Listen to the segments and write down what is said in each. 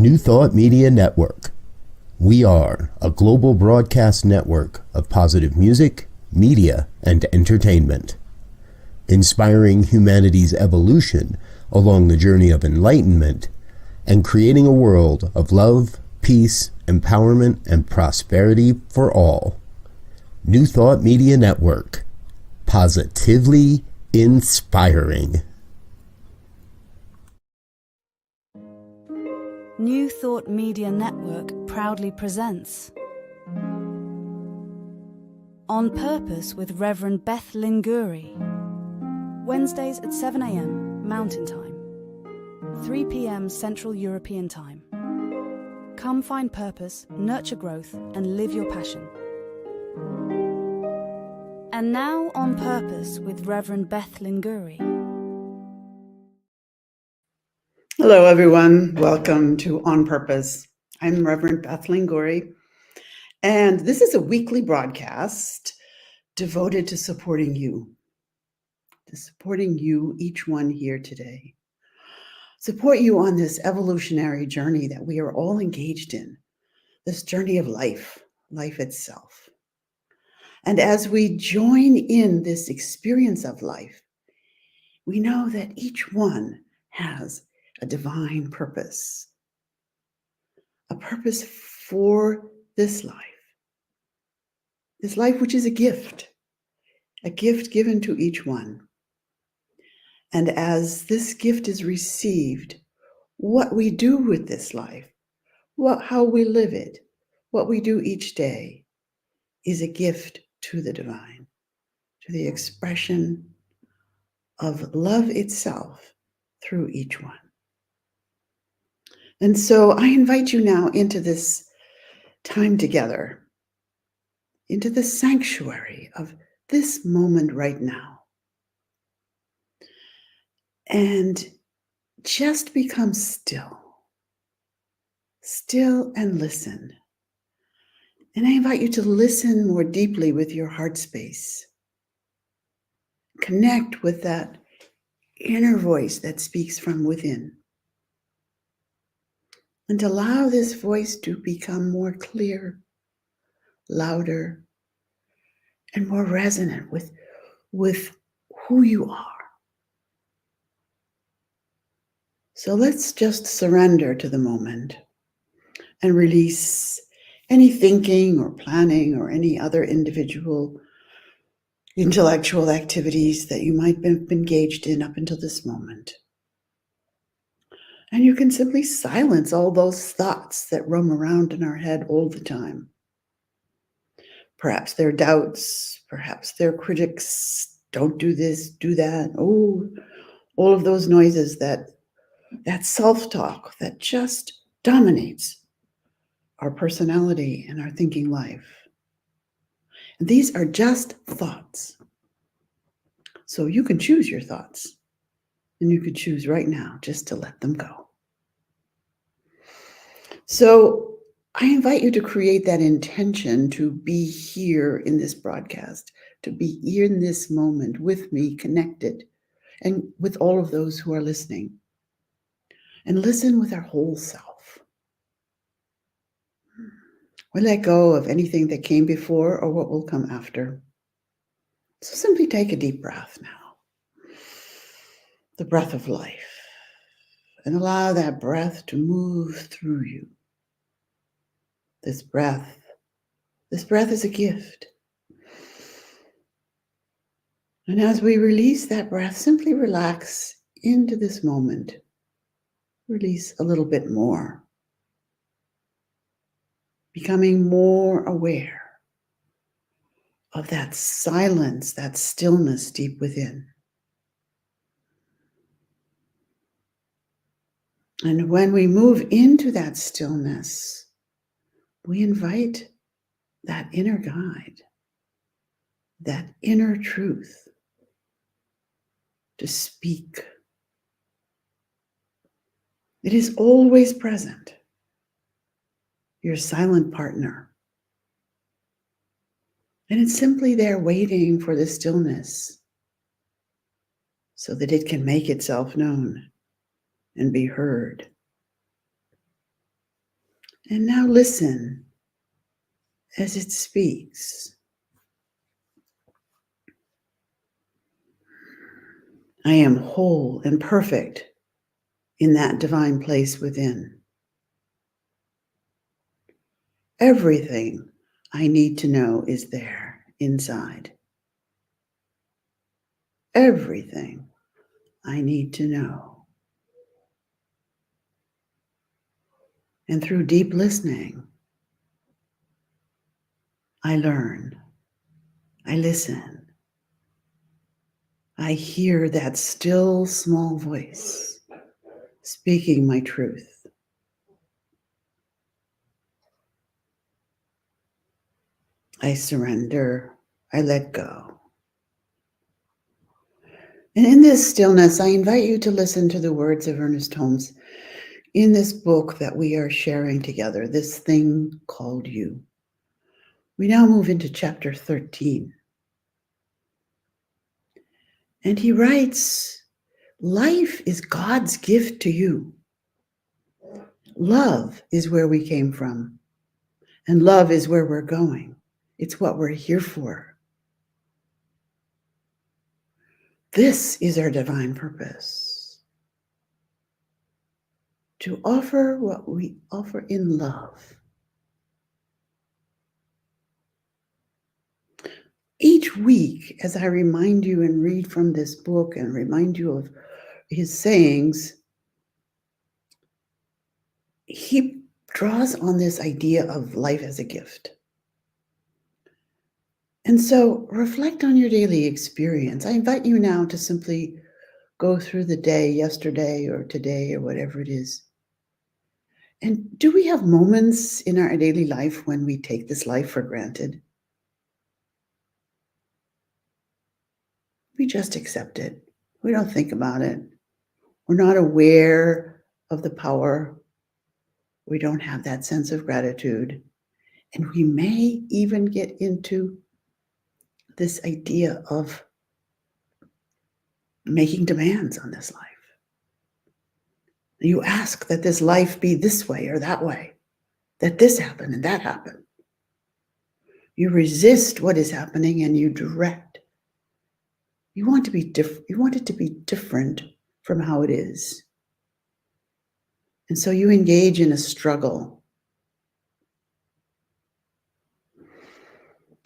New Thought Media Network. We are a global broadcast network of positive music, media, and entertainment, inspiring humanity's evolution along the journey of enlightenment and creating a world of love, peace, empowerment, and prosperity for all. New Thought Media Network. Positively inspiring. New Thought Media Network proudly presents On Purpose with Reverend Beth Linguri. Wednesdays at 7 a.m. Mountain Time, 3 p.m. Central European Time. Come find purpose, nurture growth, and live your passion. And now On Purpose with Reverend Beth Linguri. Hello, everyone. Welcome to On Purpose. I'm Reverend Beth Linguri, and this is a weekly broadcast devoted to supporting you, each one here today. Support you on this evolutionary journey that we are all engaged in, this journey of life itself. And as we join in this experience of life, we know that each one has a divine purpose, a purpose for this life which is a gift given to each one. And as this gift is received, what we do with this life, how we live it, what we do each day is a gift to the divine, to the expression of love itself through each one. And so I invite you now into this time together, into the sanctuary of this moment right now. And just become still and listen. And I invite you to listen more deeply with your heart space. Connect with that inner voice that speaks from within. And allow this voice to become more clear, louder, and more resonant with who you are. So let's just surrender to the moment and release any thinking or planning or any other individual intellectual activities that you might have been engaged in up until this moment. And you can simply silence all those thoughts that roam around in our head all the time. Perhaps they're doubts, perhaps they're critics, don't do this, do that. Oh, all of those noises, that self-talk that just dominates our personality and our thinking life. And these are just thoughts. So you can choose your thoughts, and you can choose right now just to let them go. So I invite you to create that intention to be here in this broadcast, to be here in this moment with me, connected, and with all of those who are listening. And listen with our whole self. We let go of anything that came before or what will come after. So simply take a deep breath now. The breath of life. And allow that breath to move through you. This breath is a gift. And as we release that breath, simply relax into this moment. Release a little bit more. Becoming more aware of that silence, that stillness deep within. And when we move into that stillness, we invite that inner guide, that inner truth to speak. It is always present, your silent partner. And it's simply there waiting for the stillness so that it can make itself known and be heard. And now listen as it speaks. I am whole and perfect in that divine place within. Everything I need to know is there inside. Everything I need to know. And through deep listening, I learn. I listen. I hear that still small voice speaking my truth. I surrender. I let go. And in this stillness, I invite you to listen to the words of Ernest Holmes in this book that we are sharing together, This Thing Called You. We now move into chapter 13. And he writes, life is God's gift to you. Love is where we came from, and love is where we're going. It's what we're here for. This is our divine purpose, to offer what we offer in love. Each week, as I remind you and read from this book and remind you of his sayings, he draws on this idea of life as a gift. And so reflect on your daily experience. I invite you now to simply go through the day, yesterday or today or whatever it is. And do we have moments in our daily life when we take this life for granted? We just accept it. We don't think about it. We're not aware of the power. We don't have that sense of gratitude. And we may even get into this idea of making demands on this life. You ask that this life be this way or that way, that this happen and that happen. You resist what is happening and you direct. You want to be different. You want it to be different from how it is. And so you engage in a struggle.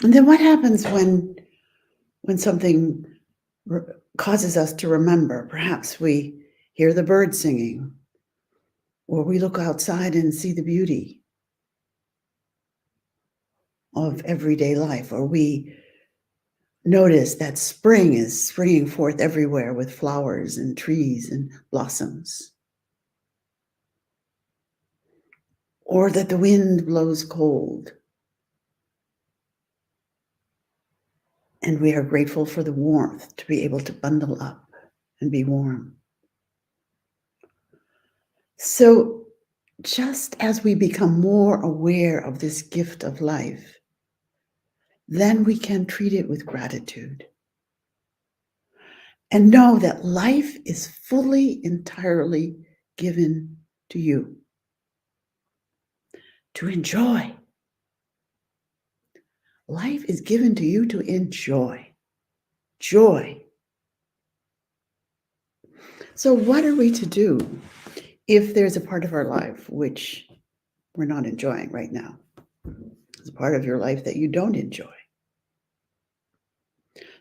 And then what happens when something causes us to remember? Perhaps we hear the birds singing, or we look outside and see the beauty of everyday life, or we notice that spring is springing forth everywhere with flowers and trees and blossoms, or that the wind blows cold. And we are grateful for the warmth to be able to bundle up and be warm. So just as we become more aware of this gift of life, then we can treat it with gratitude and know that life is fully, entirely given to you to enjoy. Life is given to you to enjoy. Joy. So what are we to do if there's a part of our life which we're not enjoying right now? There's a part of your life that you don't enjoy.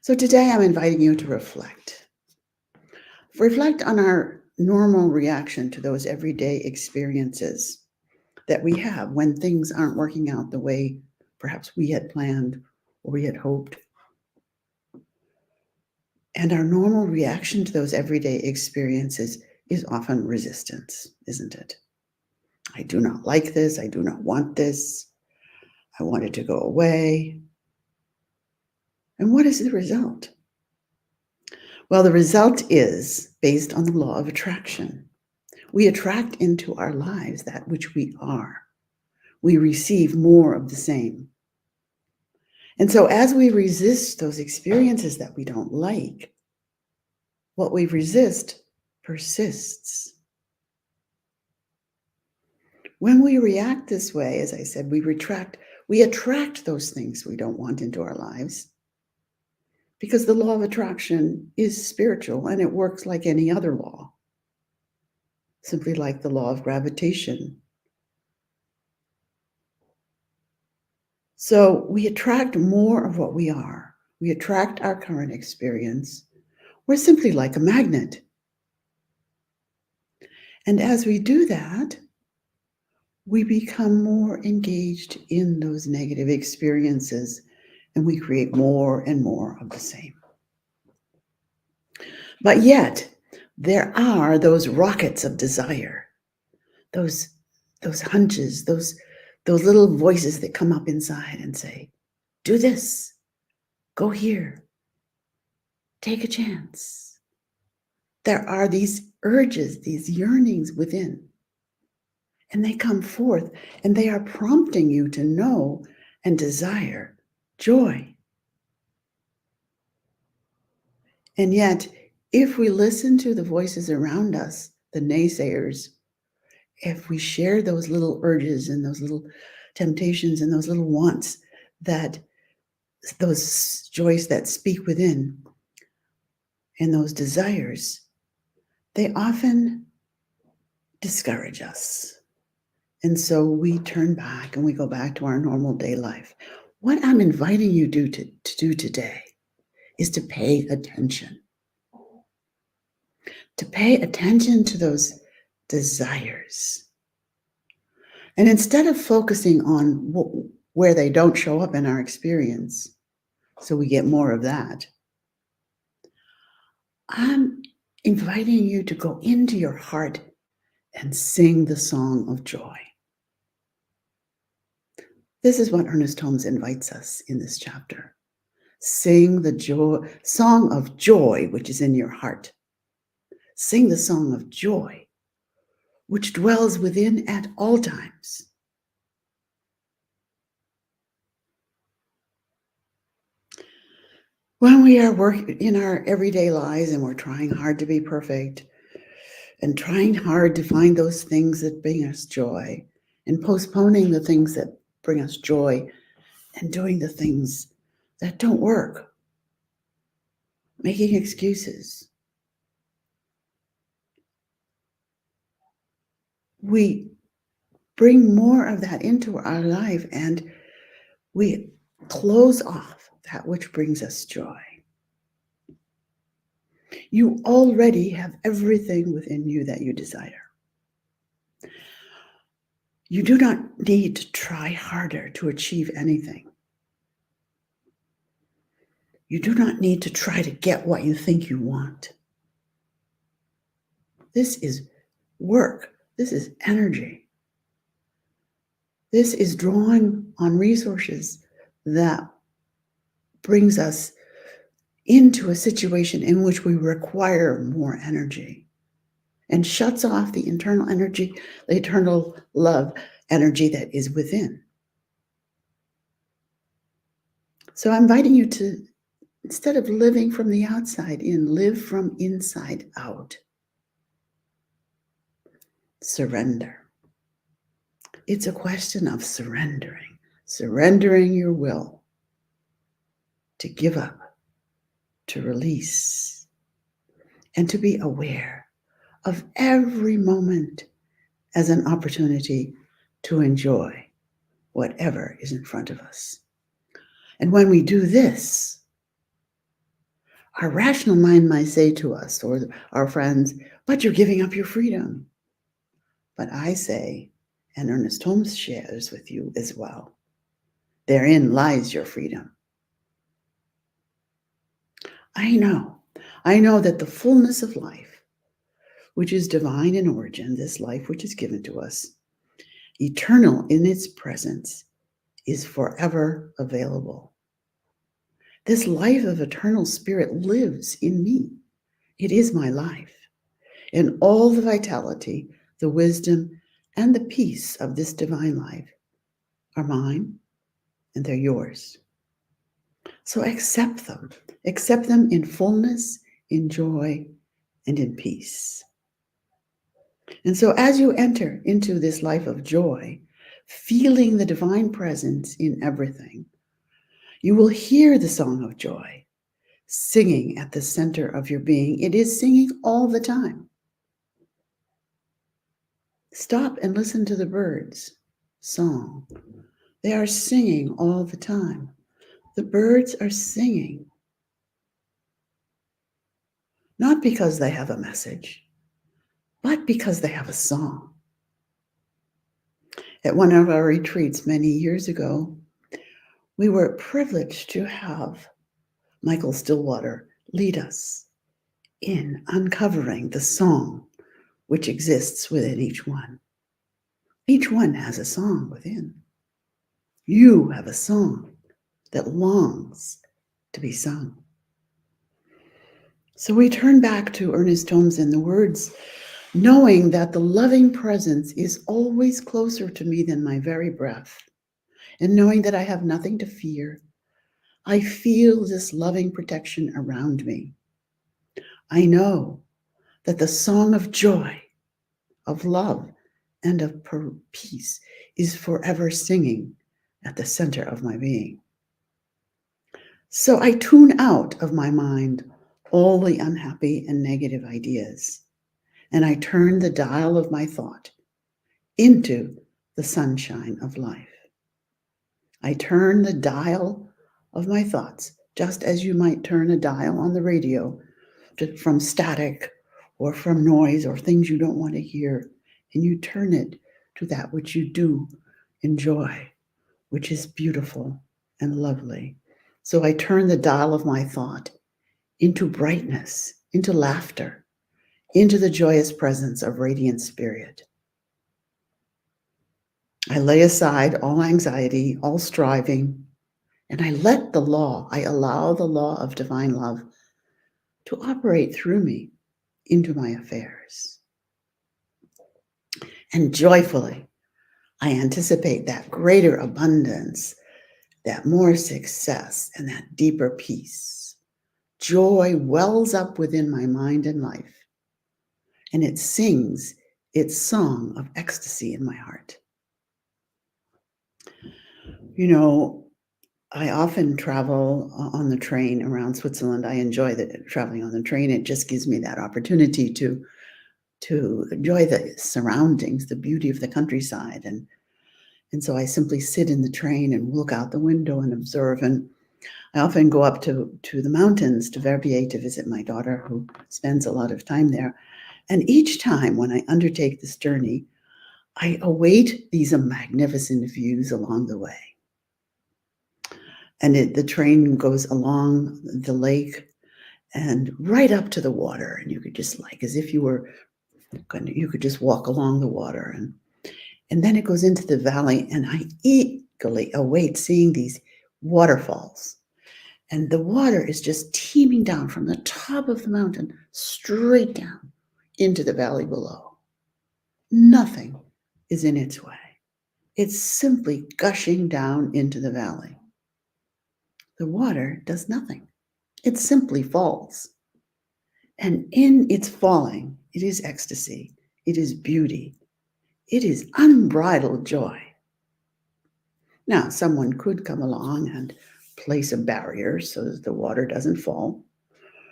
So today I'm inviting you to reflect. Reflect on our normal reaction to those everyday experiences that we have when things aren't working out the way perhaps we had planned or we had hoped. And our normal reaction to those everyday experiences is often resistance, isn't it? I do not like this. I do not want this. I want it to go away. And what is the result? Well, the result is based on the law of attraction. We attract into our lives that which we are. We receive more of the same. And so as we resist those experiences that we don't like, what we resist persists. When we react this way, as I said, we attract those things we don't want into our lives, because the law of attraction is spiritual and it works like any other law, simply like the law of gravitation. So we attract more of what we are. We attract our current experience. We're simply like a magnet. And as we do that, we become more engaged in those negative experiences, and we create more and more of the same. But yet, there are those rockets of desire, those hunches, those little voices that come up inside and say, do this, go here, take a chance. There are these urges, these yearnings within, and they come forth and they are prompting you to know and desire joy. And yet, if we listen to the voices around us, the naysayers, if we share those little urges and those little temptations and those little wants, that those joys that speak within and those desires, they often discourage us. And so we turn back and we go back to our normal day life. What I'm inviting you to do today is to pay attention. To pay attention to those desires. And instead of focusing on where they don't show up in our experience, so we get more of that, I'm inviting you to go into your heart and sing the song of joy. This is what Ernest Holmes invites us in this chapter. Sing the song of joy, which is in your heart. Sing the song of joy, which dwells within at all times. When we are working in our everyday lives and we're trying hard to be perfect and trying hard to find those things that bring us joy and postponing the things that bring us joy and doing the things that don't work, making excuses, we bring more of that into our life and we close off that which brings us joy. You already have everything within you that you desire. You do not need to try harder to achieve anything. You do not need to try to get what you think you want. This is work. This is energy. This is drawing on resources that brings us into a situation in which we require more energy and shuts off the internal energy, the eternal love energy that is within. So I'm inviting you to, instead of living from the outside in, live from inside out. Surrender. It's a question of surrendering your will to give up, to release, and to be aware of every moment as an opportunity to enjoy whatever is in front of us. And when we do this, our rational mind might say to us or our friends, but you're giving up your freedom. But I say, and Ernest Holmes shares with you as well, therein lies your freedom. I know that the fullness of life, which is divine in origin, this life which is given to us, eternal in its presence, is forever available. This life of eternal spirit lives in me. It is my life. And all the vitality, the wisdom, and the peace of this divine life are mine, and they're yours. So accept them. Accept them in fullness, in joy, and in peace. And so as you enter into this life of joy, feeling the divine presence in everything, you will hear the song of joy singing at the center of your being. It is singing all the time. Stop and listen to the birds' song. They are singing all the time. The birds are singing, not because they have a message, but because they have a song. At one of our retreats many years ago, we were privileged to have Michael Stillwater lead us in uncovering the song which exists within each one. Each one has a song within. You have a song that longs to be sung. So we turn back to Ernest Holmes and the words, knowing that the loving presence is always closer to me than my very breath, and knowing that I have nothing to fear. I feel this loving protection around me. I know that the song of joy, of love, and of peace is forever singing at the center of my being. So I tune out of my mind all the unhappy and negative ideas, and I turn the dial of my thought into the sunshine of life. I turn the dial of my thoughts, just as you might turn a dial on the radio from static or from noise or things you don't want to hear, and you turn it to that which you do enjoy, which is beautiful and lovely. So I turn the dial of my thought into brightness, into laughter, into the joyous presence of radiant spirit. I lay aside all anxiety, all striving, and I allow the law of divine love to operate through me into my affairs. And joyfully, I anticipate that greater abundance, that more success, and that deeper peace. Joy wells up within my mind and life, and it sings its song of ecstasy in my heart. You know, I often travel on the train around Switzerland. I enjoy traveling on the train. It just gives me that opportunity to enjoy the surroundings, the beauty of the countryside. And so I simply sit in the train and look out the window and observe. And I often go up to the mountains, to Verbier, to visit my daughter, who spends a lot of time there. And each time when I undertake this journey, I await these magnificent views along the way. And the train goes along the lake and right up to the water. And you could just, like, as if you could just walk along the water. And then it goes into the valley, and I eagerly await seeing these waterfalls. And the water is just teeming down from the top of the mountain straight down into the valley below. Nothing is in its way. It's simply gushing down into the valley. The water does nothing. It simply falls. And in its falling, it is ecstasy. It is beauty. It is unbridled joy. Now, someone could come along and place a barrier so that the water doesn't fall,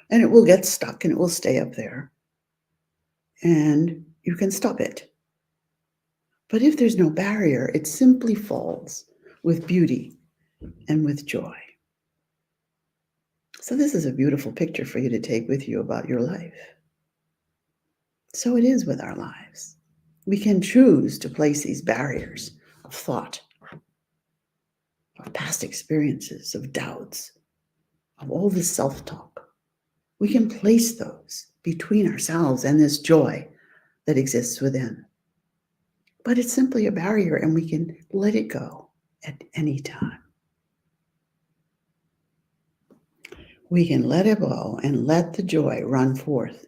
and it will get stuck and it will stay up there, and you can stop it. But if there's no barrier, it simply falls with beauty and with joy. So this is a beautiful picture for you to take with you about your life. So it is with our lives. We can choose to place these barriers of thought, of past experiences, of doubts, of all this self-talk. We can place those between ourselves and this joy that exists within. But it's simply a barrier, and we can let it go at any time. We can let it go and let the joy run forth,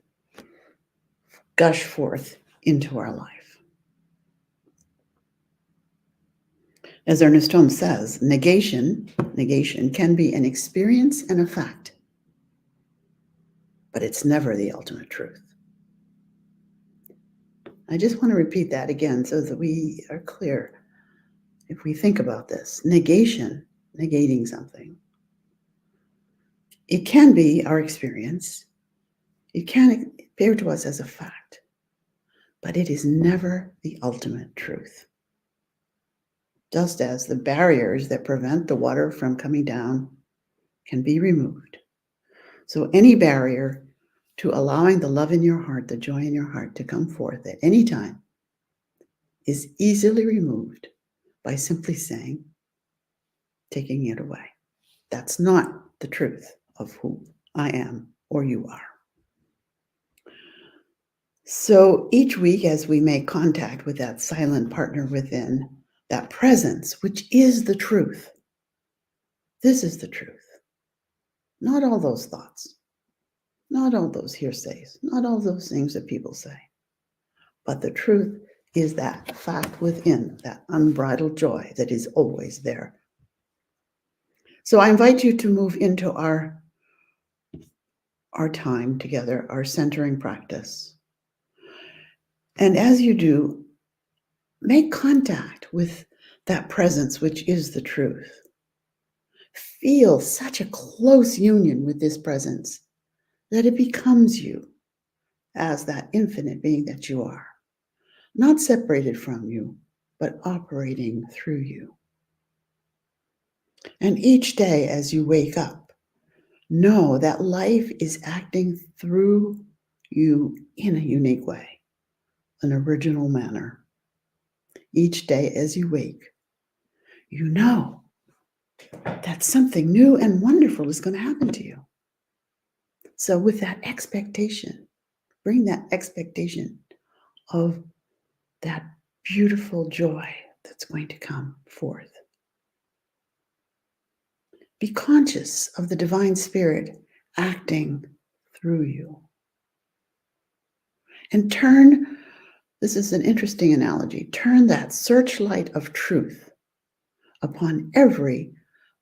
gush forth into our life. As Ernest Holmes says, negation can be an experience and a fact, but it's never the ultimate truth. I just want to repeat that again so that we are clear. If we think about this, negation, negating something, it can be our experience. It can appear to us as a fact, but it is never the ultimate truth. Just as the barriers that prevent the water from coming down can be removed, so any barrier to allowing the love in your heart, the joy in your heart to come forth at any time is easily removed by simply saying, taking it away. That's not the truth of who I am or you are. So each week, as we make contact with that silent partner within, that presence, which is the truth, this is the truth. Not all those thoughts, not all those hearsays, not all those things that people say, but the truth is that fact within, that unbridled joy that is always there. So I invite you to move into our time together, our centering practice. And as you do, make contact with that presence, which is the truth. Feel such a close union with this presence that it becomes you as that infinite being that you are, not separated from you, but operating through you. And each day as you wake up, know that life is acting through you in a unique way, an original manner. Each day as you wake, you know that something new and wonderful is going to happen to you. So with that expectation, bring that expectation of that beautiful joy that's going to come forth. Be conscious of the divine spirit acting through you. And turn, this is an interesting analogy, turn that searchlight of truth upon every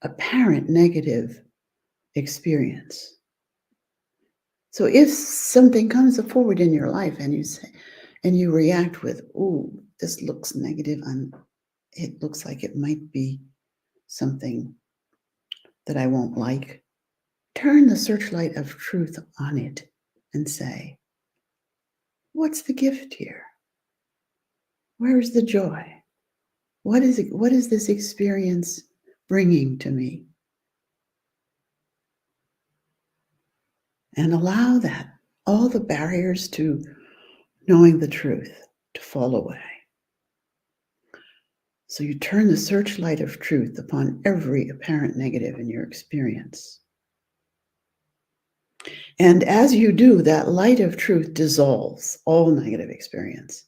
apparent negative experience. So if something comes forward in your life and you say, and you react with, "Ooh, this looks negative, and it looks like it might be something that I won't like," turn the searchlight of truth on it and say, "What's the gift here? Where is the joy? What is it? What is this experience bringing to me?" And allow that all the barriers to knowing the truth to fall away. So you turn the searchlight of truth upon every apparent negative in your experience. And as you do, that light of truth dissolves all negative experience.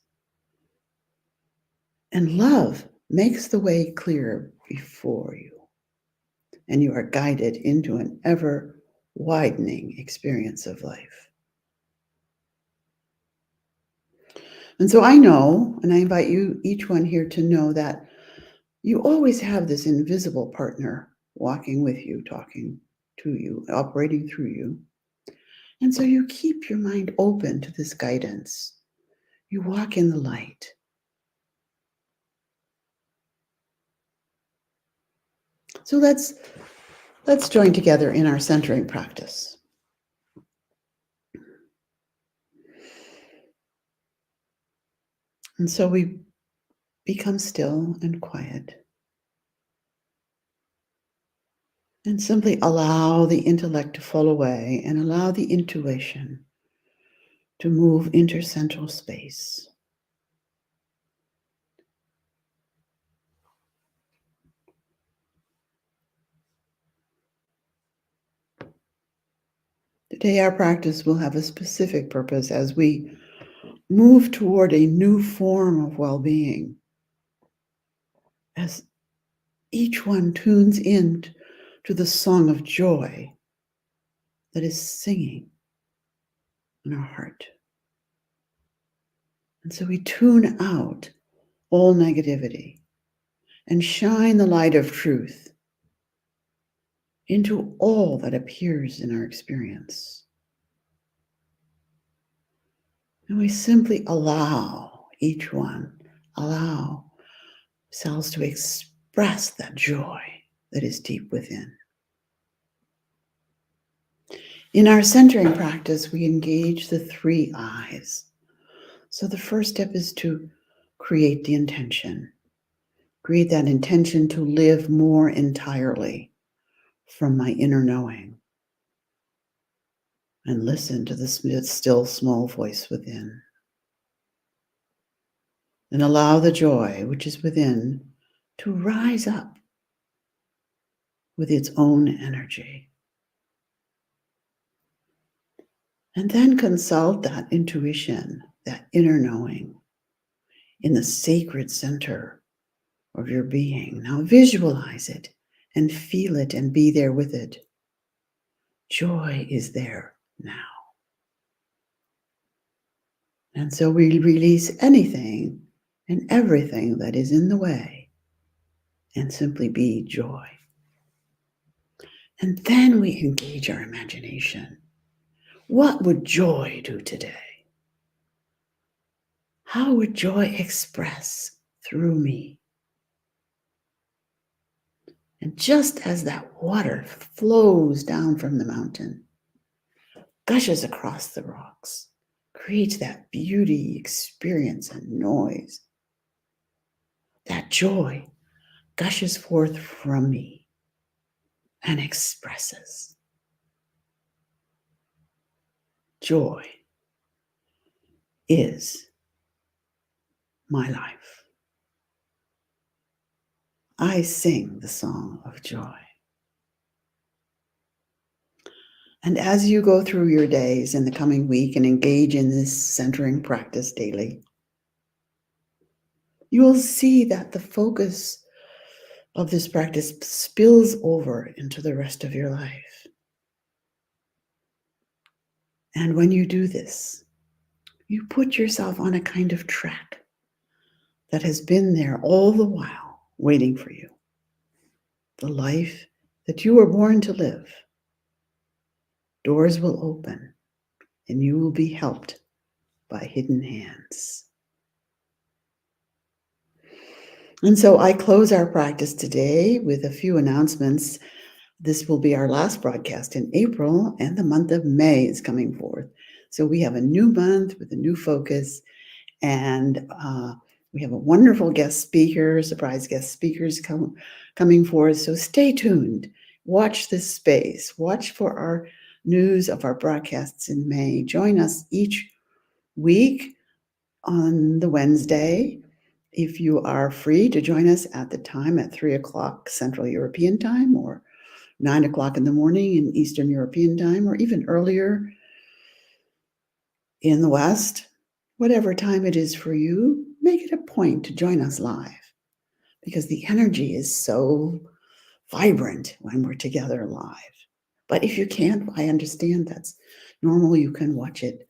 And love makes the way clear before you. And you are guided into an ever widening experience of life. And so I know, and I invite you, each one here, to know that you always have this invisible partner walking with you, talking to you, operating through you. And so you keep your mind open to this guidance. You walk in the light. So let's join together in our centering practice. And so we become still and quiet. And simply allow the intellect to fall away and allow the intuition to move into central space. Today, our practice will have a specific purpose as we move toward a new form of well-being. As each one tunes in to the song of joy that is singing in our heart. And so we tune out all negativity and shine the light of truth into all that appears in our experience. And we simply allow each one, allow cells to express that joy that is deep within. In our centering practice, we engage the 3 eyes. So the first step is to create the intention. Create that intention to live more entirely from my inner knowing. And listen to the still small voice within. And allow the joy which is within to rise up with its own energy. And then consult that intuition, that inner knowing, in the sacred center of your being. Now visualize it and feel it and be there with it. Joy is there now. And so we release anything and everything that is in the way and simply be joy. And then we engage our imagination. What would joy do today? How would joy express through me? And just as that water flows down from the mountain, gushes across the rocks, creates that beauty, experience, and noise, that joy gushes forth from me and expresses. Joy is my life. I sing the song of joy. And as you go through your days in the coming week and engage in this centering practice daily, you will see that the focus of this practice spills over into the rest of your life. And when you do this, you put yourself on a kind of track that has been there all the while, waiting for you. The life that you were born to live. Doors will open, and you will be helped by hidden hands. And so I close our practice today with a few announcements. This will be our last broadcast in April, and the month of May is coming forth. So we have a new month with a new focus, and we have a wonderful guest speaker, surprise guest speakers coming forth. So stay tuned. Watch this space. Watch for our news of our broadcasts in May. Join us each week on the Wednesday. If you are free to join us at the time at 3 o'clock Central European Time or 9 o'clock in the morning in Eastern European Time, or even earlier in the West, whatever time it is for you, make it a point to join us live because the energy is so vibrant when we're together live. But if you can't, I understand that's normal. You can watch it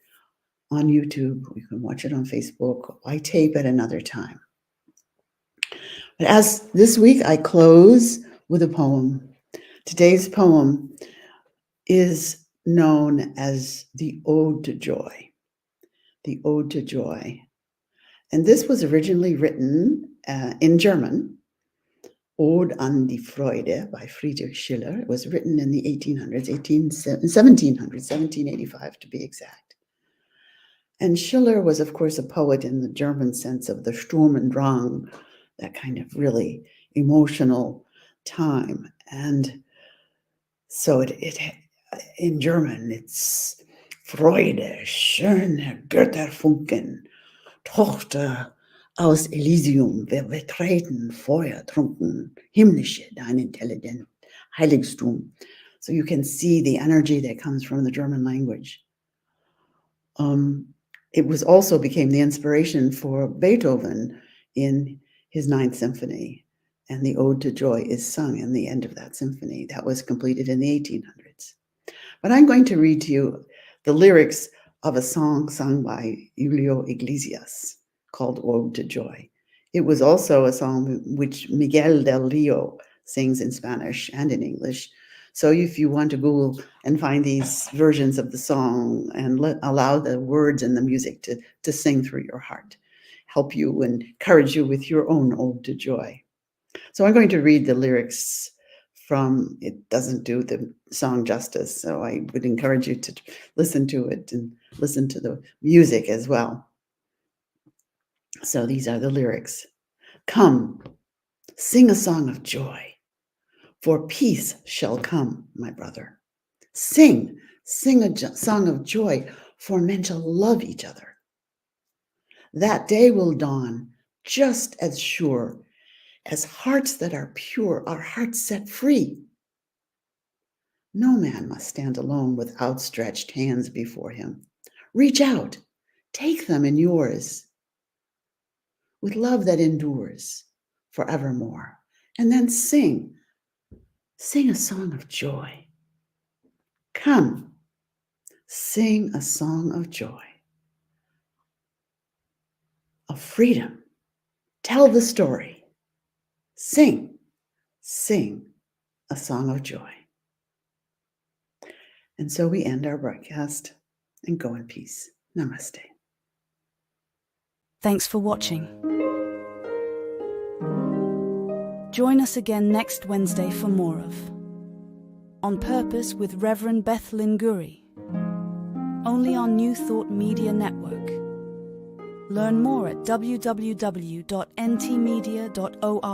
on YouTube. You can watch it on Facebook. I tape at another time. But as this week, I close with a poem. Today's poem is known as the Ode to Joy. The Ode to Joy. And this was originally written in German, Ode an die Freude by Friedrich Schiller. It was written in the 1785 to be exact. And Schiller was, of course, a poet in the German sense of the Sturm und Drang, that kind of really emotional time. And so it in German, it's Freude, schöne Götterfunken, Tochter aus Elysium, wir betreten feuertrunken, himmlische, dein intelligent Heiligtum. So you can see the energy that comes from the German language. It was also became the inspiration for Beethoven in his 9th Symphony, and the Ode to Joy is sung in the end of that symphony. That was completed in the 1800s. But I'm going to read to you the lyrics of a song sung by Julio Iglesias called Ode to Joy. It was also a song which Miguel del Rio sings in Spanish and in English. So if you want to Google and find these versions of the song and allow the words and the music to sing through your heart, help you and encourage you with your own ode to joy. So I'm going to read the lyrics from, it doesn't do the song justice, so I would encourage you to listen to it and listen to the music as well. So these are the lyrics. Come, sing a song of joy, for peace shall come, my brother. Sing a song of joy, for men shall love each other. That day will dawn just as sure as hearts that are pure are hearts set free. No man must stand alone with outstretched hands before him. Reach out, take them in yours, with love that endures forevermore. And then sing a song of joy. Come, sing a song of joy, of freedom. Tell the story. Sing a song of joy. And so we end our broadcast and go in peace. Namaste. Thanks for watching. Join us again next Wednesday for more of On Purpose with Reverend Beth Linguri, only on New Thought Media Network. Learn more at www.ntmedia.org.